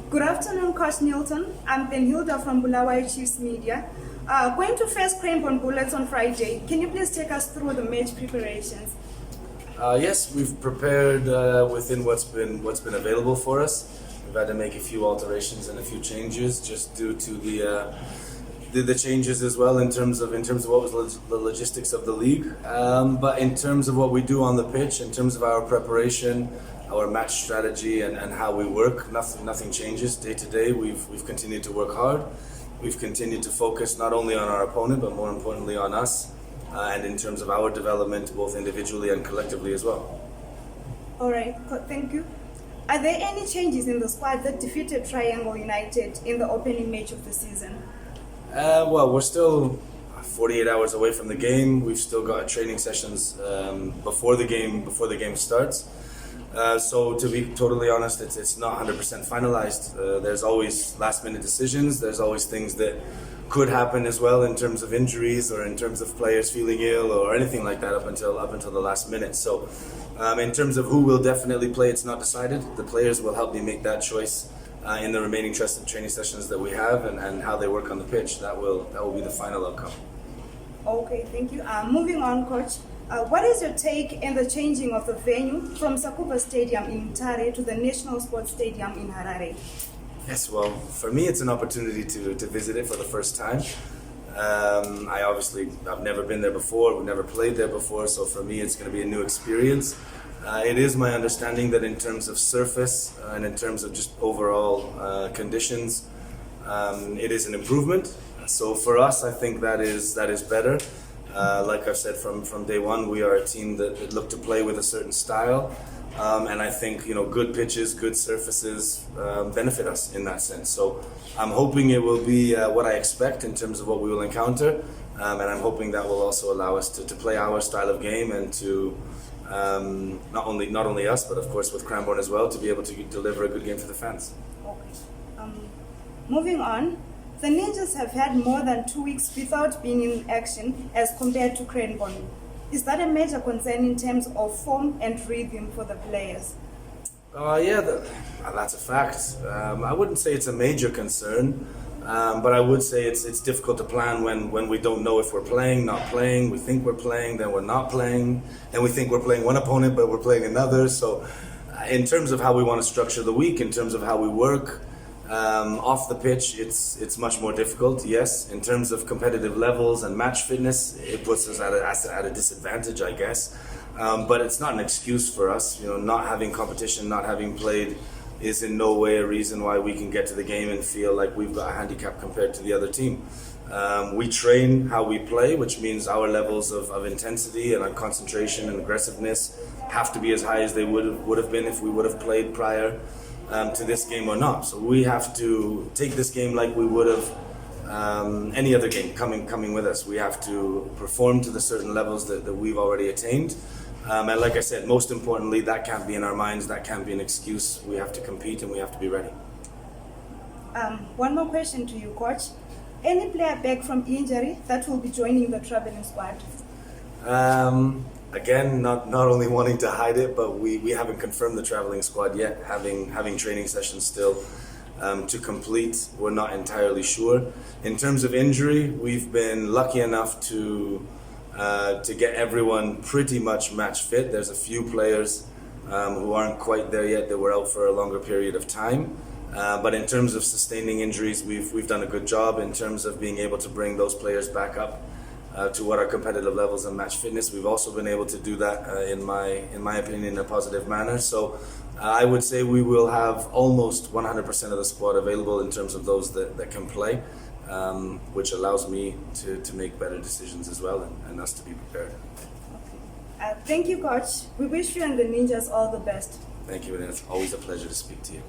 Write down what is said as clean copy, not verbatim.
Good afternoon, Coach Nilton. I'm Benhilda from Bulawayo Chiefs Media. Going to face Cranborne Bullets on Friday. Can you please take us through the match preparations? Yes, we've prepared within what's been available for us. We've had to make a few alterations and a few changes just due to the changes as well in terms of what was the logistics of the league. But in terms of what we do on the pitch, in terms of our preparation, our match strategy, and how we work, nothing changes day to day. We've continued to work hard. We've continued to focus not only on our opponent but more importantly on us, and in terms of our development both individually and collectively as well. All right, thank you. Are there any changes in the squad that defeated Triangle United in the opening match of the season? Well, we're still 48 hours away from the game. We've still got training sessions before the game starts. So to be totally honest, it's not 100% finalized. There's always last-minute decisions. There's always things that could happen as well in terms of injuries or in terms of players feeling ill or anything like that up until the last minute. So in terms of who will definitely play, it's not decided. The players will help me make that choice in the remaining trusted training sessions that we have and how they work on the pitch. That will be the final outcome. Okay, thank you. Moving on, Coach. What is your take in the changing of the venue from Sakuba Stadium in Mutare to the National Sports Stadium in Harare? Yes, well, for me it's an opportunity to visit it for the first time. I've never been there before, we've never played there before, so for me it's going to be a new experience. It is my understanding that in terms of surface and in terms of just overall conditions, it is an improvement. So for us, I think that is better. Like I've said from day one, we are a team that look to play with a certain style, and I think good pitches, good surfaces benefit us in that sense. So I'm hoping it will be what I expect in terms of what we will encounter, and I'm hoping that will also allow us to play our style of game and to not only us, but of course with Cranborne as well, to be able to deliver a good game for the fans. Okay. Moving on. The Ninjas have had more than 2 weeks without being in action as compared to Cranborne. Is that a major concern in terms of form and rhythm for the players? That's a fact. I wouldn't say it's a major concern, but I would say it's difficult to plan when we don't know if we're playing, not playing. We think we're playing, then we're not playing, and we think we're playing one opponent, but we're playing another. So in terms of how we want to structure the week, in terms of how we work, off the pitch, it's much more difficult. Yes, in terms of competitive levels and match fitness, it puts us at a disadvantage, I guess. But it's not an excuse for us. Not having competition, not having played, is in no way a reason why we can get to the game and feel like we've got a handicap compared to the other team. We train how we play, which means our levels of intensity and our concentration and aggressiveness have to be as high as they would have been if we would have played prior to this game or not. So we have to take this game like we would have any other game coming with us. We have to perform to the certain levels that we've already attained. And like I said, most importantly, that can't be in our minds, that can't be an excuse. We have to compete and we have to be ready. One more question to you, Coach. Any player back from injury that will be joining the traveling squad? Again, not only wanting to hide it, but we haven't confirmed the traveling squad yet. Having training sessions still to complete, we're not entirely sure. In terms of injury, we've been lucky enough to get everyone pretty much match fit. There's a few players who aren't quite there yet that were out for a longer period of time. But in terms of sustaining injuries, we've done a good job in terms of being able to bring those players back up to what our competitive levels and match fitness. We've also been able to do that, in my opinion, in a positive manner. So I would say we will have almost 100% of the squad available in terms of those that can play, which allows me to make better decisions as well and us to be prepared. Okay. Thank you, Coach. We wish you and the Ninjas all the best. Thank you, and it's always a pleasure to speak to you.